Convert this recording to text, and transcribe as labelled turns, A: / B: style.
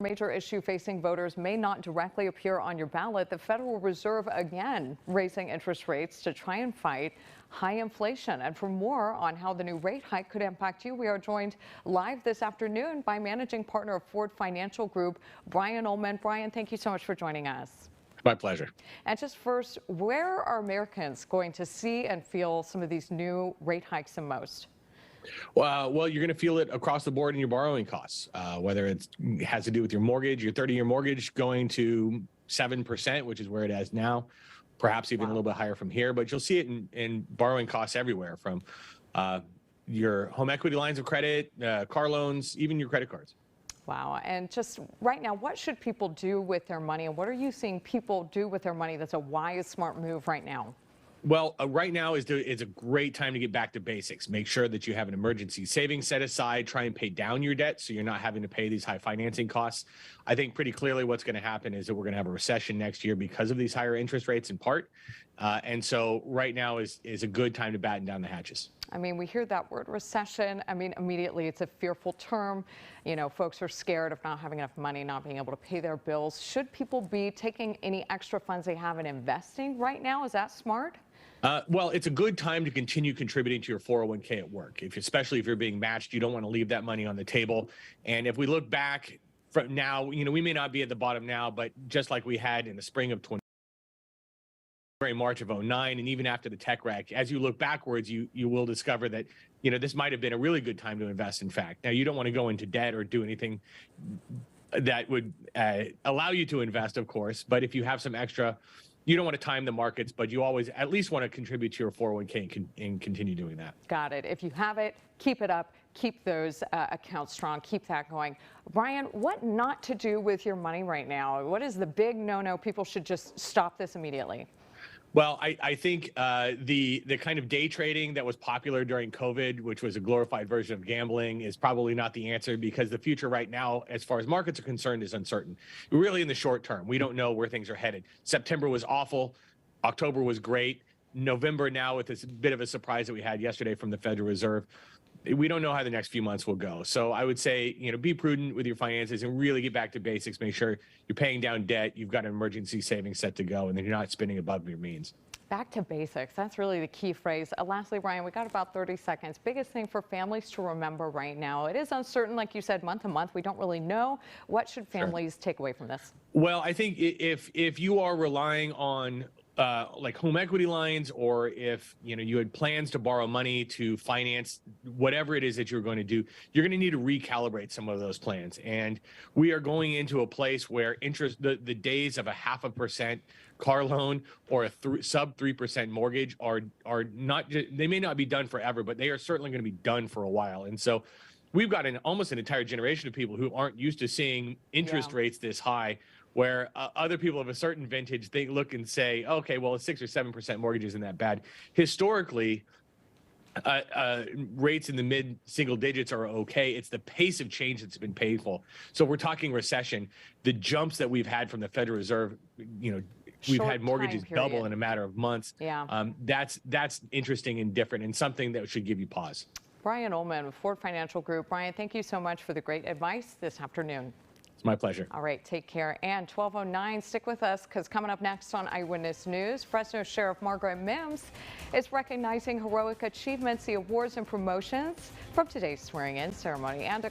A: Major issue facing voters may not directly appear on your ballot. The Federal Reserve again raising interest rates to try and fight high inflation. And for more on how the new rate hike could impact you, we are joined live this afternoon by managing partner of Ford Financial Group, Brian Ullmann. Brian, thank you so much for joining us.
B: My pleasure.
A: And just first, where are Americans going to see and feel some of these new rate hikes the most?
B: Well, you're going to feel it across the board in your borrowing costs, whether it has to do with your mortgage, your 30-year mortgage going to 7%, which is where it is now, perhaps even a little bit higher from here. But you'll see it in borrowing costs everywhere, from your home equity lines of credit, car loans, even your credit cards.
A: Wow. And just right now, what should people do with their money? And what are you seeing people do with their money that's a wise, smart move right now?
B: Well, right now is a great time to get back to basics. Make sure that you have an emergency savings set aside. Try and pay down your debt so you're not having to pay these high financing costs. I think pretty clearly what's going to happen is that we're going to have a recession next year because of these higher interest rates in part. And so right now is a good time to batten down the hatches.
A: I mean, we hear that word recession. I mean, immediately it's a fearful term. You know, folks are scared of not having enough money, not being able to pay their bills. Should people be taking any extra funds they have and investing right now? Is that smart?
B: Well, it's a good time to continue contributing to your 401k at work. Especially if you're being matched, you don't want to leave that money on the table. And if we look back from now, we may not be at the bottom now, but just like we had in the spring of March of 09, and even after the tech wreck, as you look backwards, you will discover that, this might have been a really good time to invest, in fact. Now, you don't want to go into debt or do anything that would allow you to invest, of course, but if you have some extra, you don't want to time the markets, but you always at least want to contribute to your 401k and continue doing that.
A: Got it. If you have it, keep it up. Keep those accounts strong. Keep that going. Brian, what not to do with your money right now? What is the big no-no? People should just stop this immediately.
B: Well, I think the kind of day trading that was popular during COVID, which was a glorified version of gambling, is probably not the answer, because the future right now, as far as markets are concerned, is uncertain. Really, in the short term, we don't know where things are headed. September was awful. October was great. November now, with this bit of a surprise that we had yesterday from the Federal Reserve, we don't know how the next few months will go. So I would say, be prudent with your finances and really get back to basics. Make sure you're paying down debt, you've got an emergency savings set to go, and then you're not spending above your means.
A: Back to basics. That's really the key phrase. Lastly, Brian, we got about 30 seconds. Biggest thing for families to remember right now. It is uncertain, like you said, month to month. We don't really know. What should families take away from this?
B: Well, I think if you are relying on like home equity lines, or if you had plans to borrow money to finance whatever it is that you're going to do, you're going to need to recalibrate some of those plans. And we are going into a place where the days of a 0.5% car loan or a sub 3% mortgage are not, they may not be done forever, but they are certainly going to be done for a while. And so we've got almost an entire generation of people who aren't used to seeing interest rates this high, where other people of a certain vintage, they look and say, okay, well, a 6 or 7% mortgage isn't that bad. Historically, rates in the mid-single digits are okay. It's the pace of change that's been painful. So we're talking recession. The jumps that we've had from the Federal Reserve, we've had mortgages double in a matter of months.
A: Yeah.
B: That's interesting and different, and something that should give you pause.
A: Brian Ullmann with Ford Financial Group. Brian, thank you so much for the great advice this afternoon.
B: It's my pleasure.
A: All right, take care. And 12:09, stick with us, because coming up next on Eyewitness News, Fresno Sheriff Margaret Mims is recognizing heroic achievements, the awards and promotions from today's swearing-in ceremony, and a